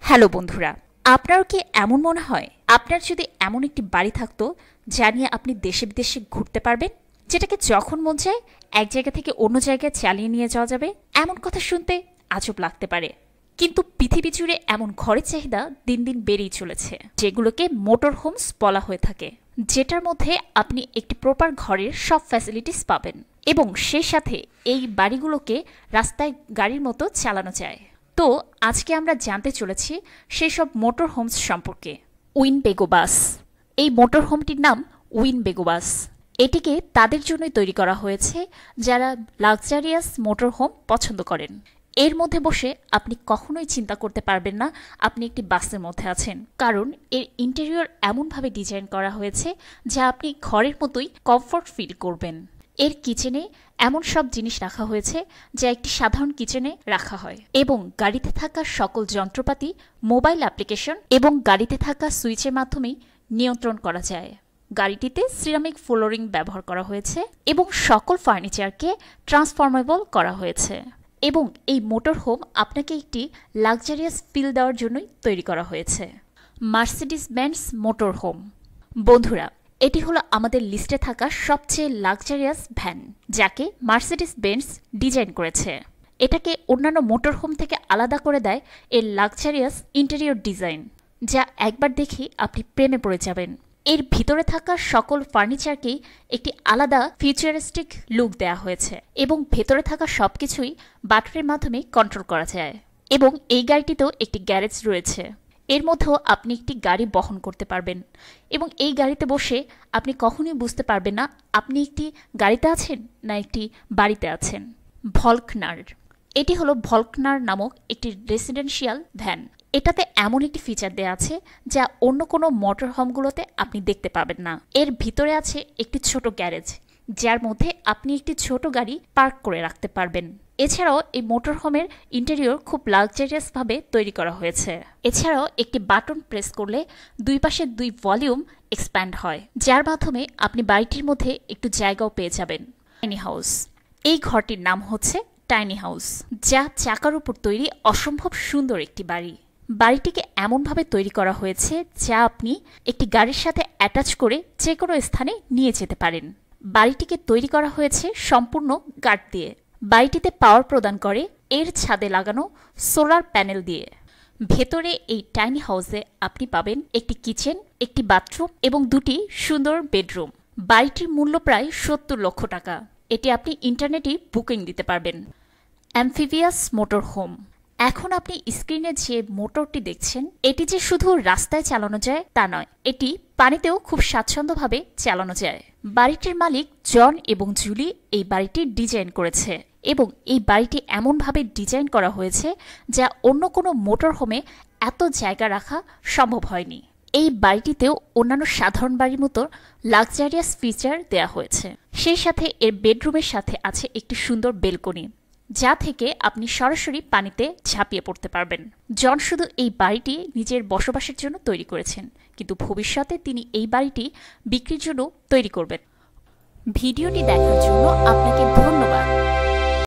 Hello বন্ধুরা, আপনারও কি এমন মনে হয় আপনার যদি এমন একটি বাড়ি থাকতো যা নিয়ে আপনি দেশে বিদেশে ঘুরতে পারবেন, যেটাকে যখন মন চায় এক জায়গা থেকে অন্য জায়গায় চালিয়ে নিয়ে যাওয়া যাবে? এমন কথা শুনতে আজব লাগতে পারে, কিন্তু পৃথিবী জুড়ে এমন ঘরের চাহিদা দিন দিন বেড়েই চলেছে, যেগুলোকে মোটর হোমস বলা হয়ে থাকে, যেটার মধ্যে আপনি একটি প্রপার ঘরের সব ফ্যাসিলিটিস পাবেন এবং সেই সাথে এই বাড়িগুলোকে রাস্তায় গাড়ির মতো চালানো যায়। তো আজকে আমরা জানতে চলেছি সেই সব মোটর হোমস সম্পর্কে। উইনবেগো বাস, এই মোটর হোমটির নাম উইনবেগো বাস। এটিকে তাদের জন্যই তৈরি করা হয়েছে যারা লাক্সারিয়াস মোটর হোম পছন্দ করেন। এর মধ্যে বসে আপনি কখনোই চিন্তা করতে পারবেন না আপনি একটি বাসের মধ্যে আছেন, কারণ এর ইন্টেরিয়র এমনভাবে ডিজাইন করা হয়েছে যা আপনি ঘরের মতোই কমফোর্ট ফিল করবেন। এর কিচেনে এমন সব জিনিস রাখা হয়েছে যা একটি সাধারণ কিচেনে রাখা হয়, এবং গাড়িতে থাকা সকল যন্ত্রপাতি মোবাইল অ্যাপ্লিকেশন এবং গাড়িতে থাকা সুইচের মাধ্যমেই নিয়ন্ত্রণ করা যায়। গাড়িটিতে সিরামিক ফ্লোরিং ব্যবহার করা হয়েছে এবং সকল ফার্নিচারকে ট্রান্সফরমেবল করা হয়েছে, এবং এই মোটর হোম আপনাকে একটি লাক্সারিয়াস ফিল দেওয়ার জন্যই তৈরি করা হয়েছে। Mercedes Benz motor home. বন্ধুরা, এটি হলো আমাদের লিস্টে থাকা সবচেয়ে লাক্সারিয়াস ভ্যান, যাকে মার্সিডিজ বেঞ্জ ডিজাইন করেছে। এটাকে অন্যান্য মোটর হোম থেকে আলাদা করে দেয় এর লাক্সারিয়াস ইন্টেরিয়র ডিজাইন, যা একবার দেখে আপনি প্রেমে পড়ে যাবেন। এর ভিতরে থাকা সকল ফার্নিচারকেই একটি আলাদা ফিউচারিস্টিক লুক দেওয়া হয়েছে, এবং ভেতরে থাকা সবকিছুই বাটনের মাধ্যমে কন্ট্রোল করা যায়। এবং এই গাড়িটিতেও একটি গ্যারেজ রয়েছে, এর মধ্যেও আপনি একটি গাড়ি বহন করতে পারবেন, এবং এই গাড়িতে বসে আপনি কখনোই বুঝতে পারবেন না আপনি একটি গাড়িতে আছেন না একটি বাড়িতে আছেন। ভলকনার, এটি হলো ভলকনার নামক একটি রেসিডেন্সিয়াল ভ্যান। এটাতে এমন একটি ফিচার দেওয়া আছে যা অন্য কোনো মোটর হোমগুলোতে আপনি দেখতে পাবেন না। এর ভিতরে আছে একটি ছোট গ্যারেজ, যার মধ্যে আপনি একটি ছোট গাড়ি পার্ক করে রাখতে পারবেন। এছাড়াও এই মোটর হোমের ইন্টেরিয়র খুব লাক্সারিয়াসভাবে তৈরি করা হয়েছে। এছাড়াও একটি বাটন প্রেস করলে দুই পাশে দুই ভলিউম এক্সপ্যান্ড হয়, যার মাধ্যমে আপনি বাড়িটির মধ্যে একটু জায়গাও পেয়ে যাবেন। টাইনি হাউস, এই ঘরটির নাম হচ্ছে টাইনি হাউস, যা চাকার উপর তৈরি অসম্ভব সুন্দর একটি বাড়ি। বাড়িটিকে এমনভাবে তৈরি করা হয়েছে যা আপনি একটি গাড়ির সাথে অ্যাটাচ করে যে কোনো স্থানে নিয়ে যেতে পারেন। বাড়িটিকে তৈরি করা হয়েছে সম্পূর্ণ কাঠ দিয়ে। বাড়িটিতে পাওয়ার প্রদান করে এর ছাদে লাগানো সোলার প্যানেল দিয়ে। ভেতরে এই টাইনি হাউসে আপনি পাবেন একটি কিচেন, একটি বাথরুম এবং দুটি সুন্দর বেডরুম। বাড়িটির মূল্য প্রায় 70 লক্ষ টাকা। এটি আপনি ইন্টারনেটেই বুকিং দিতে পারবেন। Amphibious motor home. এখন আপনি স্ক্রিনে যে মোটরটি দেখছেন, এটি যে শুধু রাস্তায় চালানো যায় তা নয়, এটি পানিতেও খুব স্বাচ্ছন্দ্যভাবে চালানো যায়। বাড়িটির মালিক জন এবং জুলি এই বাড়িটি ডিজাইন করেছে, এবং এই বাড়িটি এমনভাবে ডিজাইন করা হয়েছে যা অন্য কোনো মোটর হোমে এত জায়গা রাখা সম্ভব হয়নি। এই বাড়িটিতেও অন্যান্য সাধারণ বাড়ির মতো লাক্সারিয়াস ফিচার দেয়া হয়েছে। সেই সাথে এর বেডরুমের সাথে আছে একটি সুন্দর বেলকনি, যা থেকে আপনি সরাসরি পানিতে ঝাঁপিয়ে পড়তে পারবেন। জন শুধু এই বাড়িটি নিজের বসবাসের জন্য তৈরি করেছেন, কিন্তু ভবিষ্যতে তিনি এই বাড়িটি বিক্রির জন্য তৈরি করবেন। ভিডিওটি দেখার জন্য আপনাকে ধন্যবাদ।